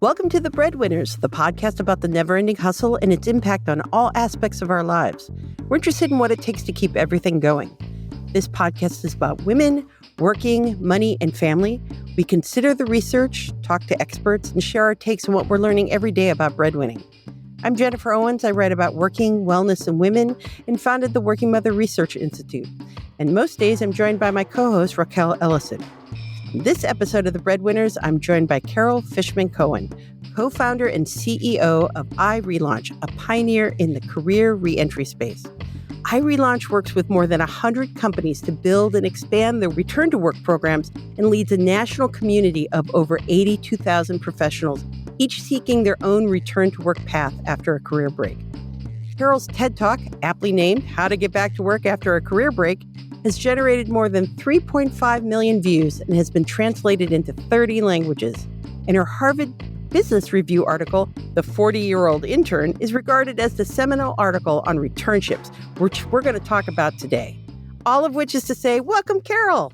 Welcome to The Breadwinners, the podcast about the never-ending hustle and its impact on all aspects of our lives. We're interested in what it takes to keep everything going. This podcast is about women, working, money, and family. We consider the research, talk to experts, and share our takes on what we're learning every day about breadwinning. I'm Jennifer Owens. I write about working, wellness, and women, and founded the Working Mother Research Institute. And most days, I'm joined by my co-host, Raquel Ellison. In this episode of The Breadwinners, I'm joined by Carol Fishman Cohen, co-founder and CEO of iRelaunch, a pioneer in the career reentry space. iRelaunch works with more than 100 companies to build and expand their return-to-work programs and leads a national community of over 82,000 professionals, each seeking their own return-to-work path after a career break. Carol's TED Talk, aptly named How to Get Back to Work After a Career Break, has generated more than 3.5 million views and has been translated into 30 languages. And her Harvard Business Review article, The 40-Year-Old Intern, is regarded as the seminal article on returnships, which we're going to talk about today. All of which is to say, welcome, Carol.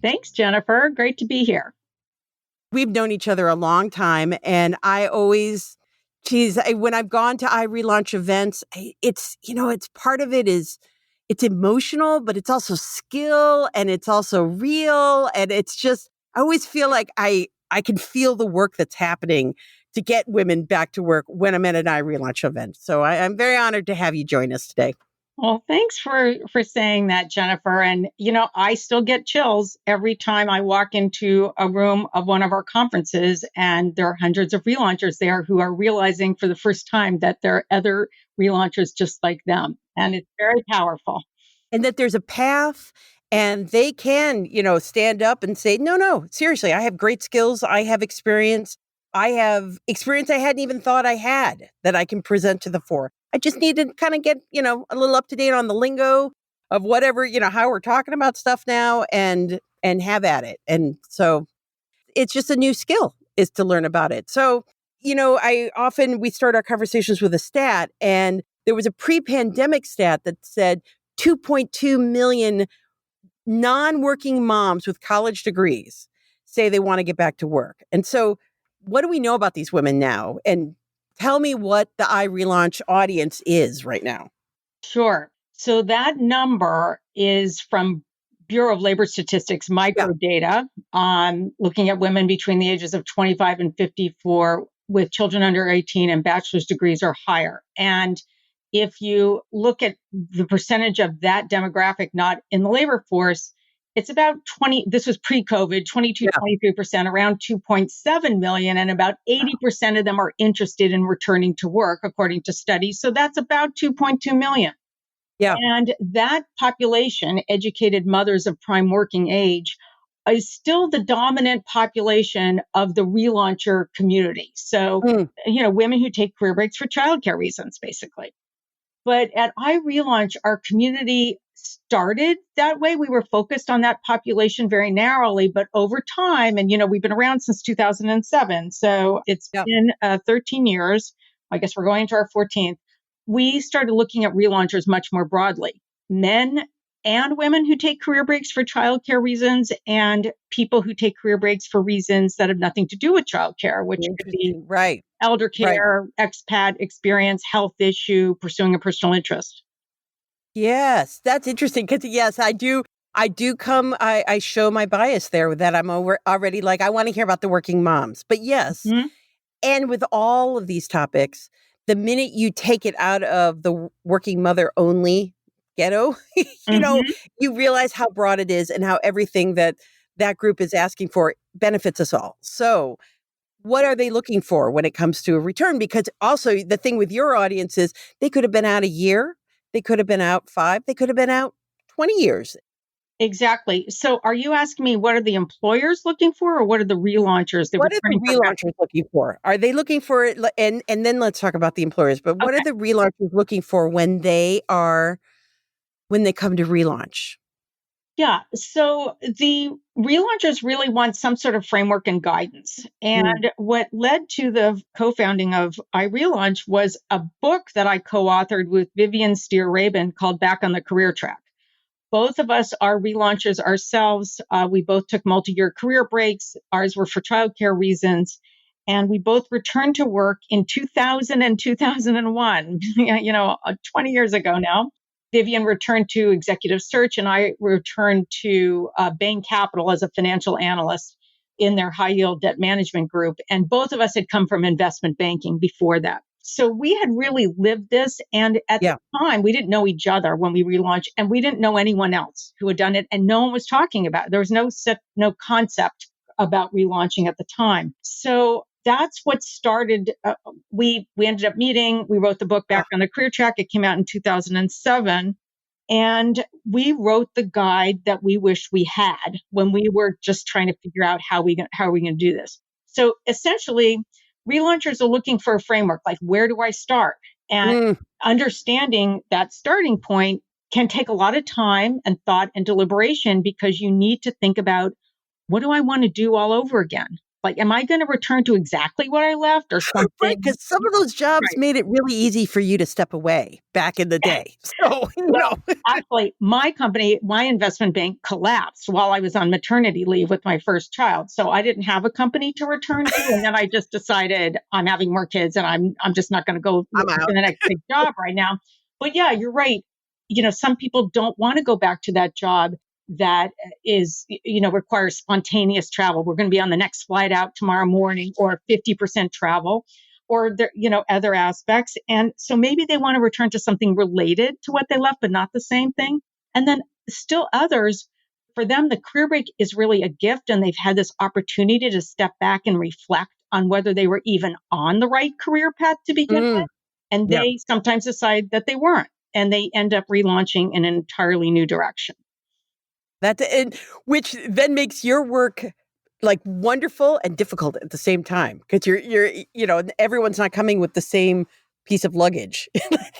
Thanks, Jennifer. Great to be here. We've known each other a long time, and when I've gone to iRelaunch events, it's part of it is it's emotional, but it's also skill and it's also real. And it's just, I always feel like I can feel the work that's happening to get women back to work when I'm at an iRelaunch event. So I'm very honored to have you join us today. Well, thanks for saying that, Jennifer. And, I still get chills every time I walk into a room of one of our conferences and there are hundreds of relaunchers there who are realizing for the first time that there are other relaunchers just like them. And it's very powerful. And that there's a path and they can, stand up and say, no, seriously, I have great skills. I have experience. I hadn't even thought I had that I can present to the fore. I just need to kind of get, a little up to date on the lingo of whatever, how we're talking about stuff now and have at it. And so it's just a new skill is to learn about it. So, we start our conversations with a stat, and there was a pre-pandemic stat that said 2.2 million non-working moms with college degrees say they want to get back to work. And so what do we know about these women now? And tell me what the iRelaunch audience is right now. Sure. So that number is from Bureau of Labor Statistics microdata on looking at women between the ages of 25 and 54 with children under 18 and bachelor's degrees or higher. And if you look at the percentage of that demographic not in the labor force, it's about 20, this was pre-COVID, 23%, around 2.7 million, and about 80% of them are interested in returning to work, according to studies. So that's about 2.2 million. Yeah. And that population, educated mothers of prime working age, is still the dominant population of the relauncher community. So, women who take career breaks for childcare reasons, basically. But at iRelaunch, our community started that way. We were focused on that population very narrowly, but over time, and we've been around since 2007. So it's been 13 years. I guess we're going into our 14th. We started looking at relaunchers much more broadly. Men and women who take career breaks for childcare reasons and people who take career breaks for reasons that have nothing to do with childcare, which could be elder care, expat experience, health issue, pursuing a personal interest. Yes, that's interesting because yes, I do come, I show my bias there that I'm already like, I want to hear about the working moms, but yes. Mm-hmm. And with all of these topics, the minute you take it out of the working mother only ghetto, you realize how broad it is and how everything that group is asking for benefits us all. So what are they looking for when it comes to a return? Because also the thing with your audience is they could have been out a year, they could have been out 5, they could have been out 20 years. Exactly. So are you asking me what are the employers looking for or what are the relaunchers? What are the relaunchers looking for? Are they looking for it? And then let's talk about the employers. But what are the relaunchers looking for when they come to relaunch? Yeah. So the relaunchers really want some sort of framework and guidance. And what led to the co-founding of iRelaunch was a book that I co-authored with Vivian Steer-Rabin called Back on the Career Track. Both of us are relaunchers ourselves. We both took multi-year career breaks. Ours were for childcare reasons. And we both returned to work in 2000 and 2001, 20 years ago now. Vivian returned to executive search, and I returned to Bain Capital as a financial analyst in their high yield debt management group. And both of us had come from investment banking before that. So we had really lived this. And at the time, we didn't know each other when we relaunched, and we didn't know anyone else who had done it. And no one was talking about it. There was no concept about relaunching at the time. So that's what started. We ended up meeting. We wrote the book Back on the Career Track. It came out in 2007. And we wrote the guide that we wish we had when we were just trying to figure out how are we going to do this. So essentially, relaunchers are looking for a framework, like where do I start? And understanding that starting point can take a lot of time and thought and deliberation, because you need to think about, what do I want to do all over again? Like, am I going to return to exactly what I left or something? Right, because some of those jobs made it really easy for you to step away back in the day. So, Actually, my company, my investment bank collapsed while I was on maternity leave with my first child. So I didn't have a company to return to. And then I just decided I'm having more kids and I'm just not going to go I'm to out. the next big job right now. But yeah, you're right. Some people don't want to go back to that job that is, requires spontaneous travel. We're going to be on the next flight out tomorrow morning, or 50% travel, or other aspects. And so maybe they want to return to something related to what they left, but not the same thing. And then still others, for them, the career break is really a gift, and they've had this opportunity to step back and reflect on whether they were even on the right career path to begin with. And they sometimes decide that they weren't, and they end up relaunching in an entirely new direction. Which then makes your work like wonderful and difficult at the same time, because you're everyone's not coming with the same piece of luggage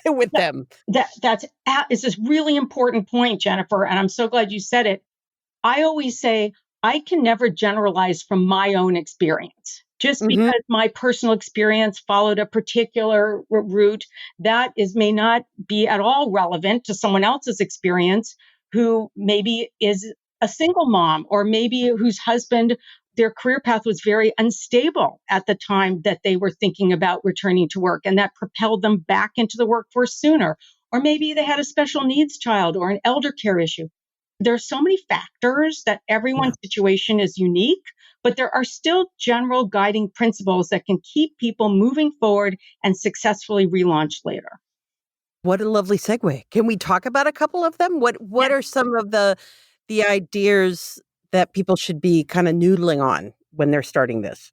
with them. That's this really important point, Jennifer, and I'm so glad you said it. I always say I can never generalize from my own experience. Just because my personal experience followed a particular route, that may not be at all relevant to someone else's experience, who maybe is a single mom, or maybe whose husband, their career path was very unstable at the time that they were thinking about returning to work, and that propelled them back into the workforce sooner. Or maybe they had a special needs child or an elder care issue. There are so many factors that everyone's situation is unique, but there are still general guiding principles that can keep people moving forward and successfully relaunch later. What a lovely segue. Can we talk about a couple of them? What are some of the ideas that people should be kind of noodling on when they're starting this?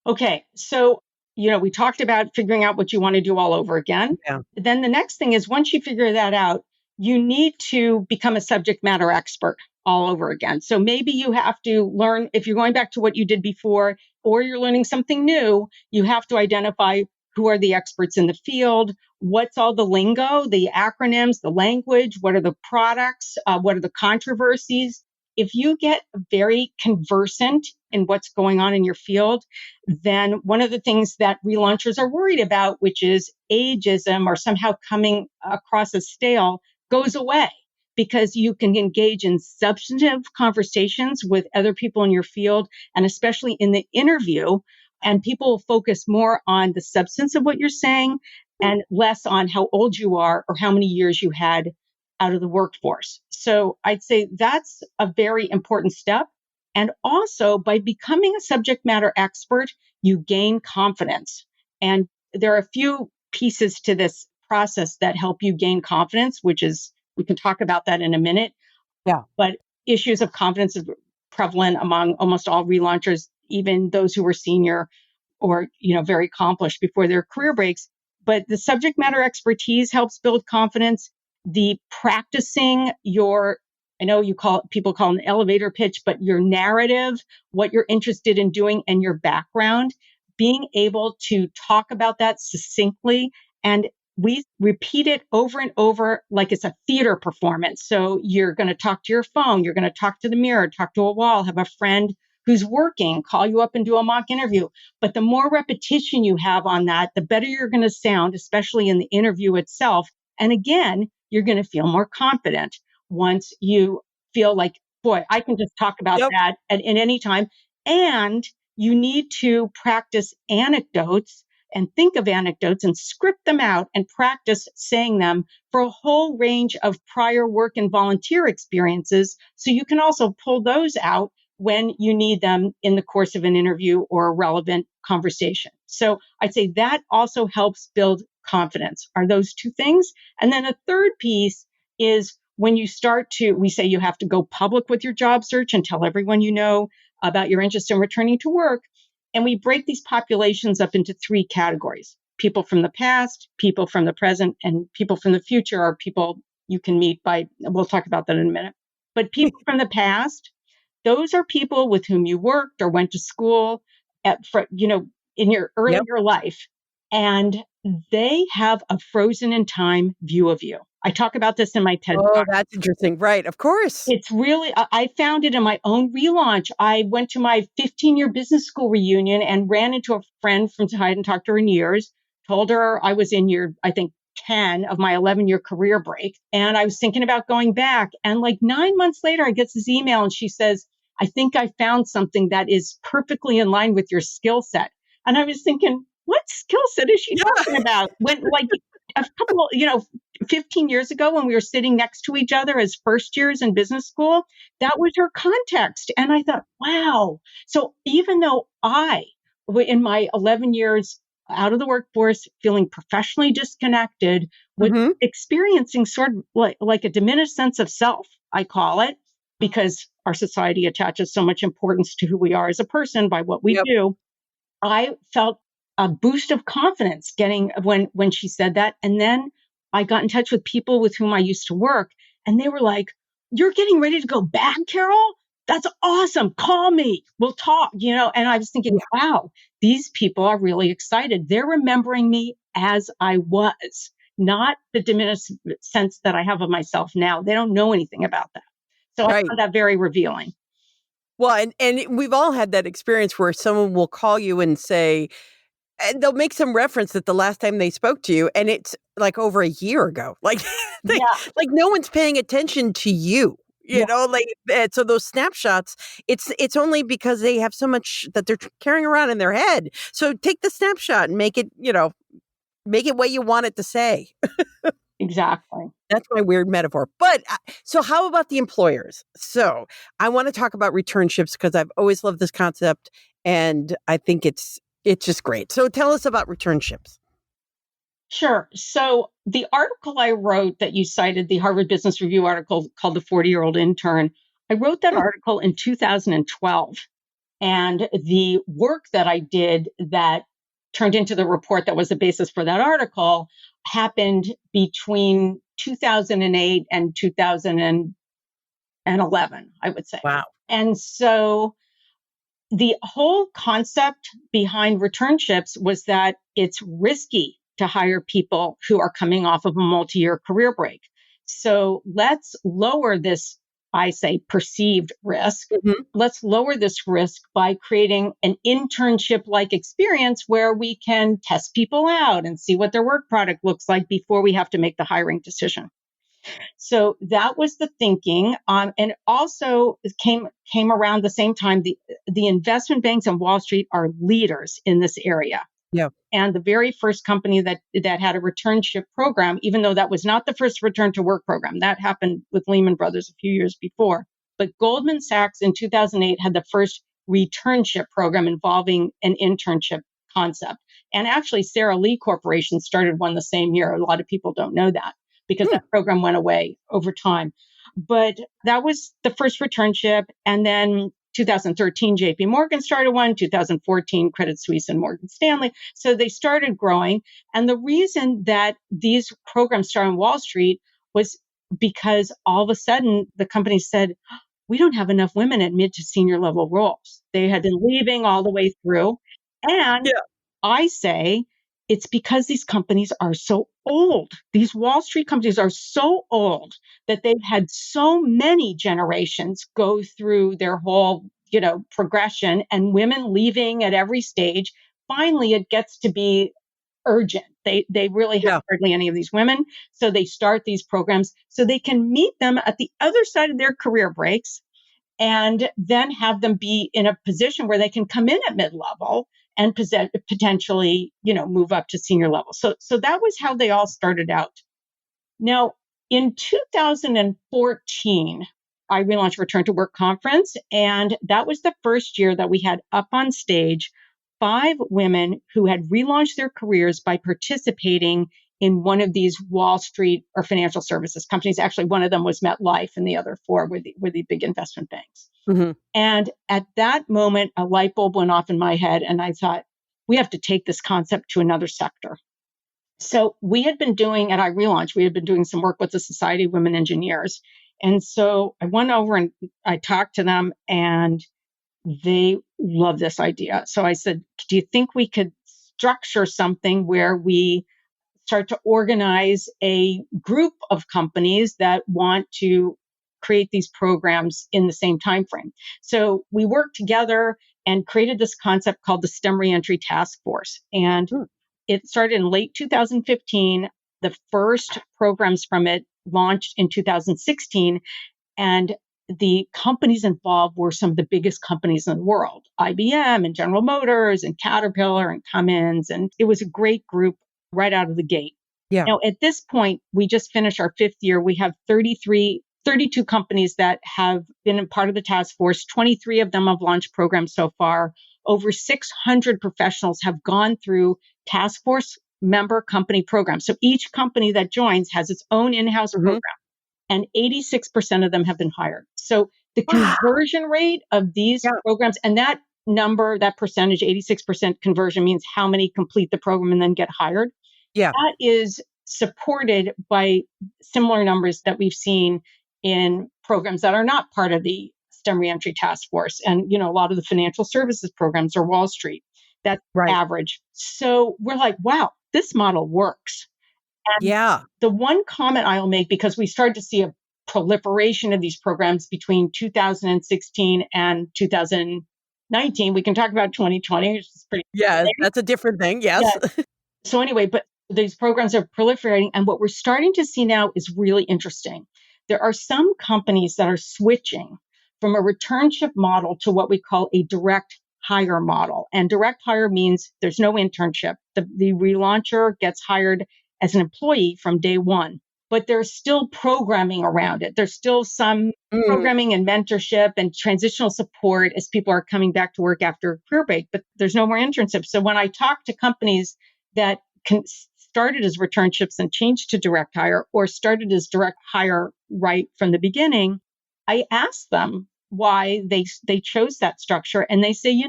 Okay, so we talked about figuring out what you want to do all over again. Yeah. Then the next thing is, once you figure that out, you need to become a subject matter expert all over again. So maybe you have to learn, if you're going back to what you did before, or you're learning something new, you have to identify who are the experts in the field, what's all the lingo, the acronyms, the language, what are the products, what are the controversies. If you get very conversant in what's going on in your field, then one of the things that relaunchers are worried about, which is ageism or somehow coming across as stale, goes away, because you can engage in substantive conversations with other people in your field, and especially in the interview, and people will focus more on the substance of what you're saying and less on how old you are or how many years you had out of the workforce. So I'd say that's a very important step. And also, by becoming a subject matter expert, you gain confidence. And there are a few pieces to this process that help you gain confidence, which is, we can talk about that in a minute. Yeah. But issues of confidence is prevalent among almost all relaunchers, even those who were senior or, very accomplished before their career breaks. But the subject matter expertise helps build confidence. The practicing I know people call it an elevator pitch, but your narrative, what you're interested in doing, and your background, being able to talk about that succinctly. And we repeat it over and over like it's a theater performance. So you're going to talk to your phone, you're going to talk to the mirror, talk to a wall, have a friend who's working, call you up and do a mock interview. But the more repetition you have on that, the better you're going to sound, especially in the interview itself. And again, you're going to feel more confident once you feel like, boy, I can just talk about that at any time. And you need to practice anecdotes and think of anecdotes and script them out and practice saying them for a whole range of prior work and volunteer experiences. So you can also pull those out when you need them in the course of an interview or a relevant conversation. So I'd say that also helps build confidence, are those two things. And then a third piece is when you start to, we say you have to go public with your job search and tell everyone you know about your interest in returning to work. And we break these populations up into three categories. People from the past, people from the present, and people from the future are people you can meet by, we'll talk about that in a minute. But people from the past, those are people with whom you worked or went to school in your earlier life. And they have a frozen in time view of you. I talk about this in my TED Oh, Talk. that's interesting. Right. Of course. It's really, I found it in my own relaunch. I went to my 15-year business school reunion and ran into a friend from I hadn't talked to her in years, told her I was in year, I think, 10 of my 11-year career break. And I was thinking about going back. And like 9 months later, I get this email and she says, I think I found something that is perfectly in line with your skill set. And I was thinking, what skill set is she talking about? When like a couple, 15 years ago when we were sitting next to each other as first years in business school, that was her context. And I thought, wow. So even though in my 11 years out of the workforce, feeling professionally disconnected, was experiencing sort of like a diminished sense of self, I call it, because our society attaches so much importance to who we are as a person by what we do. I felt a boost of confidence getting when she said that. And then I got in touch with people with whom I used to work, and they were like, you're getting ready to go back, Carol? That's awesome. Call me. We'll talk, And I was thinking, wow, these people are really excited. They're remembering me as I was, not the diminished sense that I have of myself now. They don't know anything about that. So I found that very revealing. Well, and we've all had that experience where someone will call you and say, and they'll make some reference that the last time they spoke to you, and it's like over a year ago. Like, like no one's paying attention to you. So those snapshots, it's only because they have so much that they're carrying around in their head. So take the snapshot and make it what you want it to say. Exactly. That's my weird metaphor. But so how about the employers? So I want to talk about returnships because I've always loved this concept and I think it's just great. So tell us about returnships. Sure. So the article I wrote that you cited, the Harvard Business Review article called The 40-Year-Old Intern, I wrote that article in 2012. And the work that I did that turned into the report that was the basis for that article happened between 2008 and 2011, I would say. Wow. And so the whole concept behind returnships was that it's risky to hire people who are coming off of a multi-year career break. So let's lower this, I say, perceived risk. Let's lower this risk by creating an internship-like experience where we can test people out and see what their work product looks like before we have to make the hiring decision. So that was the thinking. And also came around the same time, the investment banks on Wall Street are leaders in this area. Yeah. And the very first company that had a returnship program, even though that was not the first return to work program, that happened with Lehman Brothers a few years before. But Goldman Sachs in 2008 had the first returnship program involving an internship concept. And actually, Sara Lee Corporation started one the same year. A lot of people don't know that because that program went away over time. But that was the first returnship. And then 2013, JP Morgan started one, 2014, Credit Suisse and Morgan Stanley. So they started growing. And the reason that these programs started on Wall Street was because all of a sudden the company said, we don't have enough women at mid to senior level roles. They had been leaving all the way through. And I say it's because these companies are so old. These Wall Street companies are so old that they've had so many generations go through their whole, progression, and women leaving at every stage. Finally, it gets to be urgent. They really have hardly any of these women. So they start these programs so they can meet them at the other side of their career breaks and then have them be in a position where they can come in at mid-level and potentially, move up to senior level. So that was how they all started out. Now, in 2014, I relaunched Return to Work Conference, and that was the first year that we had up on stage 5 women who had relaunched their careers by participating in one of these Wall Street or financial services companies. Actually, one of them was MetLife, and the other 4 were the big investment banks. Mm-hmm. And at that moment, a light bulb went off in my head, and I thought, we have to take this concept to another sector. So we had been doing at iRelaunch, we had been doing some work with the Society of Women Engineers. And so I went over and I talked to them, and they love this idea. So I said, do you think we could structure something where we start to organize a group of companies that want to create these programs in the same time frame? So we worked together and created this concept called the STEM Reentry Task Force. And it started in late 2015. The first programs from it launched in 2016. And the companies involved were some of the biggest companies in the world, IBM and General Motors and Caterpillar and Cummins. And it was a great group right out of the gate. Yeah. Now, at this point, we just finished our 5th year. We have 32 companies that have been a part of the task force. 23 of them have launched programs so far. Over 600 professionals have gone through task force member company programs. So each company that joins has its own in-house program, and 86% of them have been hired. So the conversion rate of these programs, and that number, that percentage, 86% conversion, means how many complete the program and then get hired. Yeah. That is supported by similar numbers that we've seen in programs that are not part of the STEM Reentry Task Force. And, a lot of the financial services programs are Wall Street. That's average. So we're like, wow, this model works. And the one comment I'll make, because we started to see a proliferation of these programs between 2016 and 2019. We can talk about 2020, which is pretty. Yeah, that's a different thing. Yes. Yeah. So anyway, but these programs are proliferating. And what we're starting to see now is really interesting. There are some companies that are switching from a returnship model to what we call a direct hire model. And direct hire means there's no internship. The relauncher gets hired as an employee from day one, but there's still programming around it. There's still some programming and mentorship and transitional support as people are coming back to work after a career break, but there's no more internships. So when I talk to companies that started as returnships and changed to direct hire, or started as direct hire right from the beginning, I ask them why they chose that structure. And they say,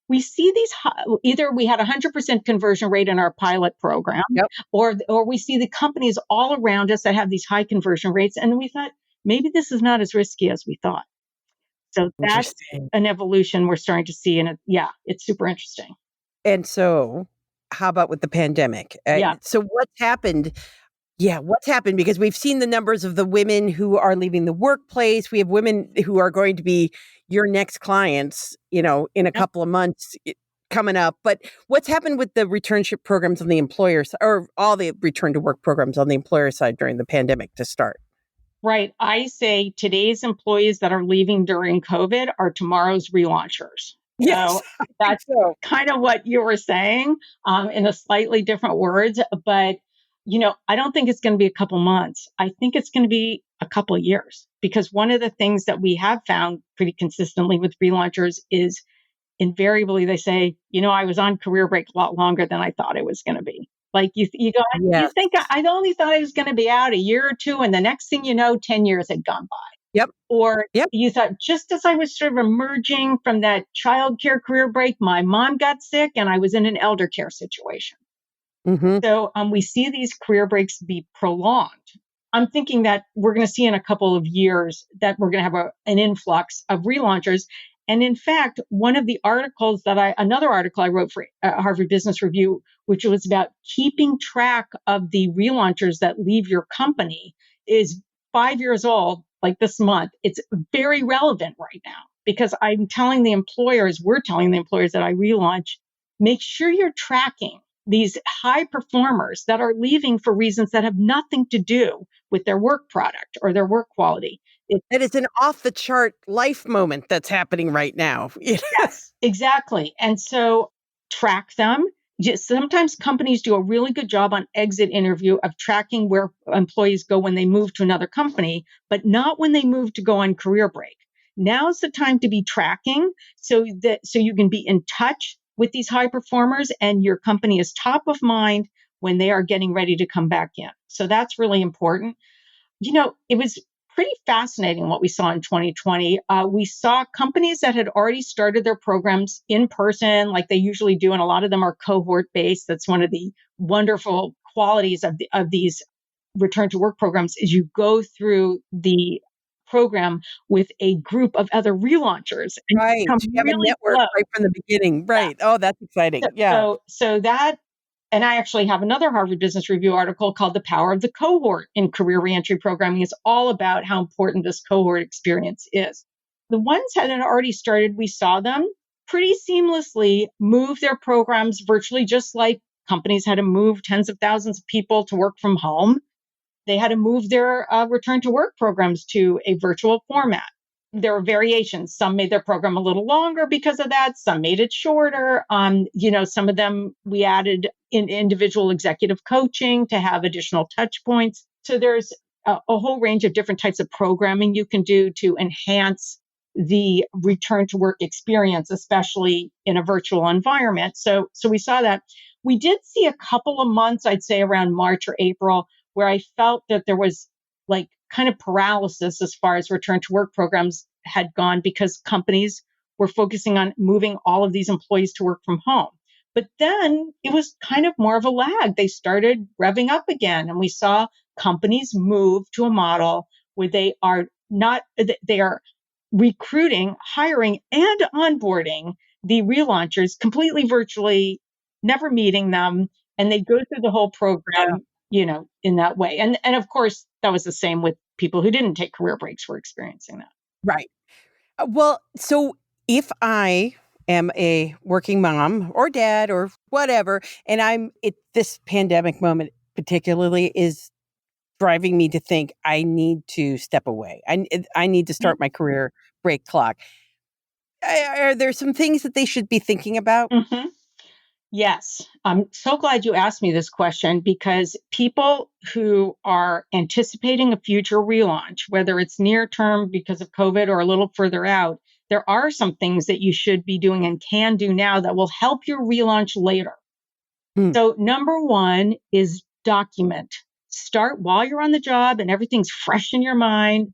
we see these, either we had 100% conversion rate in our pilot program, or we see the companies all around us that have these high conversion rates. And we thought, maybe this is not as risky as we thought. So that's an evolution we're starting to see. And it's super interesting. And so how about with the pandemic? So what's happened? Yeah, what's happened? Because we've seen the numbers of the women who are leaving the workplace. We have women who are going to be your next clients, in a couple of months coming up. But what's happened with the returnship programs on the employer side, or all the return to work programs on the employer side during the pandemic to start? Right. I say today's employees that are leaving during COVID are tomorrow's relaunchers. Yes, so that's kind of what you were saying in a slightly different words. But, I don't think it's going to be a couple months. I think it's going to be a couple of years, because one of the things that we have found pretty consistently with relaunchers is invariably they say, I was on career break a lot longer than I thought it was going to be. Like you go, you think I only thought I was going to be out a year or two. And the next thing you know, 10 years had gone by. Or you thought, just as I was sort of emerging from that childcare career break, my mom got sick and I was in an elder care situation. So we see these career breaks be prolonged. I'm thinking that we're going to see in a couple of years that we're going to have an influx of relaunchers. And in fact, another article I wrote for Harvard Business Review, which was about keeping track of the relaunchers that leave your company, is 5 years old, like this month. It's very relevant right now, because we're telling the employers that I relaunch, make sure you're tracking these high performers that are leaving for reasons that have nothing to do with their work product or their work quality. That is an off the chart life moment that's happening right now. Yes, exactly. And so track them. Just sometimes companies do a really good job on exit interview of tracking where employees go when they move to another company, but not when they move to go on career break. Now's the time to be tracking so you can be in touch with these high performers and your company is top of mind when they are getting ready to come back in. So that's really important. It was pretty fascinating what we saw in 2020. We saw companies that had already started their programs in person, like they usually do, and a lot of them are cohort based. That's one of the wonderful qualities of these return to work programs is you go through the program with a group of other relaunchers and you Right. become You have a really network close. right from the beginning. Yeah. Right. Oh, that's So, exciting. Yeah. so so that and I actually have another Harvard Business Review article called The Power of the Cohort in Career Reentry Programming. It's all about how important this cohort experience is. The ones that had already started, we saw them pretty seamlessly move their programs virtually, just like companies had to move tens of thousands of people to work from home. They had to move their return to work programs to a virtual format. There were variations. Some made their program a little longer because of that. Some made it shorter. Some of them we added in individual executive coaching to have additional touch points. So there's a whole range of different types of programming you can do to enhance the return to work experience, especially in a virtual environment. So we saw that. We did see a couple of months, I'd say around March or April, where I felt that there was like kind of paralysis as far as return to work programs had gone because companies were focusing on moving all of these employees to work from home. But then it was kind of more of a lag. They started revving up again, and we saw companies move to a model where they are recruiting, hiring, and onboarding the relaunchers completely virtually, never meeting them, and they go through the whole Yeah. program, in that way. And of course, that was the same with people who didn't take career breaks were experiencing that. Right. Well, so if I am a working mom or dad or whatever, and this pandemic moment particularly is driving me to think I need to step away. I need to start my career break clock. Are there some things that they should be thinking about? Mm-hmm. Yes, I'm so glad you asked me this question because people who are anticipating a future relaunch, whether it's near term because of COVID or a little further out, there are some things that you should be doing and can do now that will help you relaunch later. Mm. So, number one is document. Start while you're on the job and everything's fresh in your mind.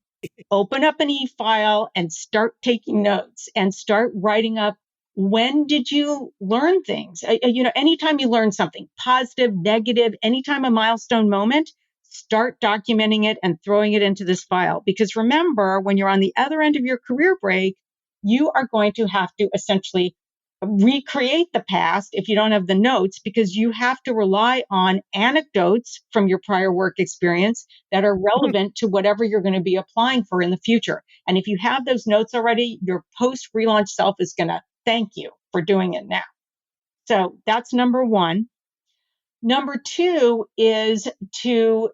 Open up an e-file and start taking notes and start writing up when did you learn things. Anytime you learn something positive, negative, anytime a milestone moment, start documenting it and throwing it into this file, because remember, when you're on the other end of your career break, you are going to have to essentially recreate the past if you don't have the notes, because you have to rely on anecdotes from your prior work experience that are relevant to whatever you're going to be applying for in the future. And if you have those notes already, your post relaunch self is going to thank you for doing it now. So that's number one. Number two is to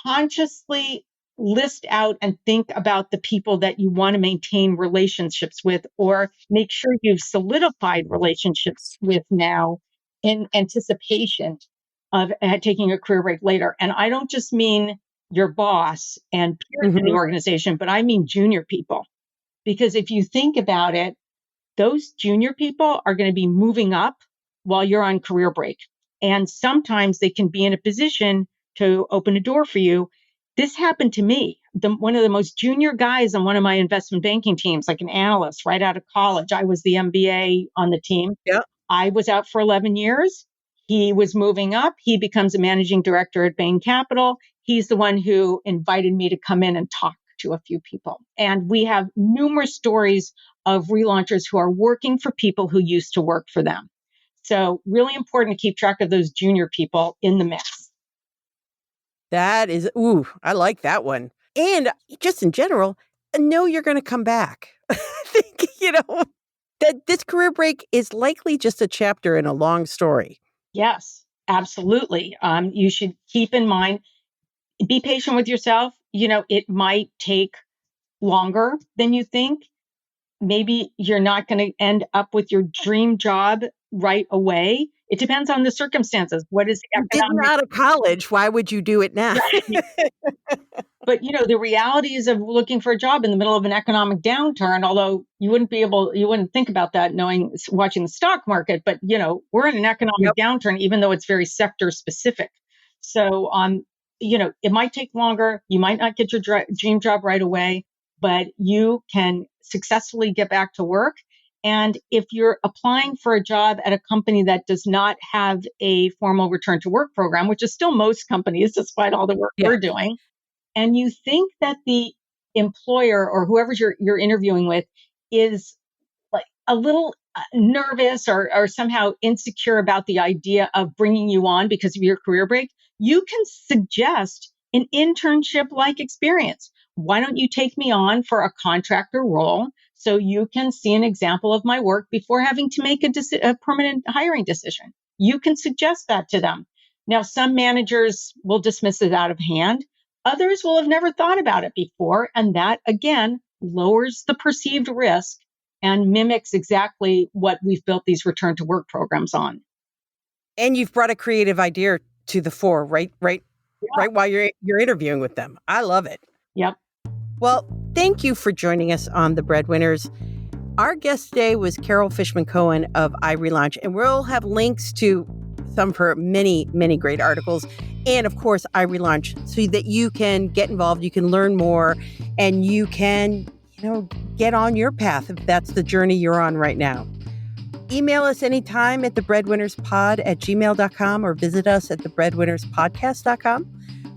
consciously list out and think about the people that you want to maintain relationships with or make sure you've solidified relationships with now in anticipation of taking a career break later. And I don't just mean your boss and peers in the Mhm. organization, but I mean junior people. Because if you think about it, those junior people are going to be moving up while you're on career break. And sometimes they can be in a position to open a door for you. This happened to me. One of the most junior guys on one of my investment banking teams, like an analyst right out of college. I was the MBA on the team. Yeah. I was out for 11 years. He was moving up. He becomes a managing director at Bain Capital. He's the one who invited me to come in and talk to a few people. And we have numerous stories of relaunchers who are working for people who used to work for them. So really important to keep track of those junior people in the mix. That is, ooh, I like that one. And just in general, know you're going to come back. I think, that this career break is likely just a chapter in a long story. Yes, absolutely. You should keep in mind, be patient with yourself. It might take longer than you think. Maybe you're not going to end up with your dream job right away. It depends on the circumstances. What is the You didn't economic? out of college. Why would you do it now? Right. But the realities of looking for a job in the middle of an economic downturn, although you wouldn't think about that watching the stock market, but we're in an economic Yep. downturn, even though it's very sector specific. So, it might take longer. You might not get your dream job right away, but you can successfully get back to work. And if you're applying for a job at a company that does not have a formal return to work program, which is still most companies, despite all the work Yeah. we're doing, and you think that the employer or whoever you're interviewing with is like a little nervous or somehow insecure about the idea of bringing you on because of your career break, you can suggest an internship like experience. Why don't you take me on for a contractor role so you can see an example of my work before having to make a permanent hiring decision? You can suggest that to them. Now, some managers will dismiss it out of hand. Others will have never thought about it before. And that, again, lowers the perceived risk and mimics exactly what we've built these return to work programs on. And you've brought a creative idea to the fore, right Yeah. while you're interviewing with them. I love it. Yep. Well, thank you for joining us on The Breadwinners. Our guest today was Carol Fishman Cohen of iRelaunch, and we'll have links to some of her many, many great articles, and of course, iRelaunch, so that you can get involved, you can learn more, and you can, get on your path if that's the journey you're on right now. Email us anytime at thebreadwinnerspod@gmail.com or visit us at thebreadwinnerspodcast.com.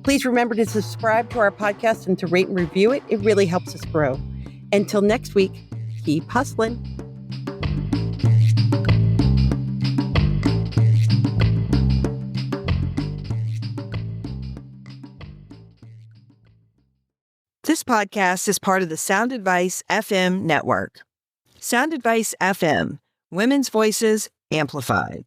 Please remember to subscribe to our podcast and to rate and review it. It really helps us grow. Until next week, keep hustling. This podcast is part of the Sound Advice FM network. Sound Advice FM, women's voices amplified.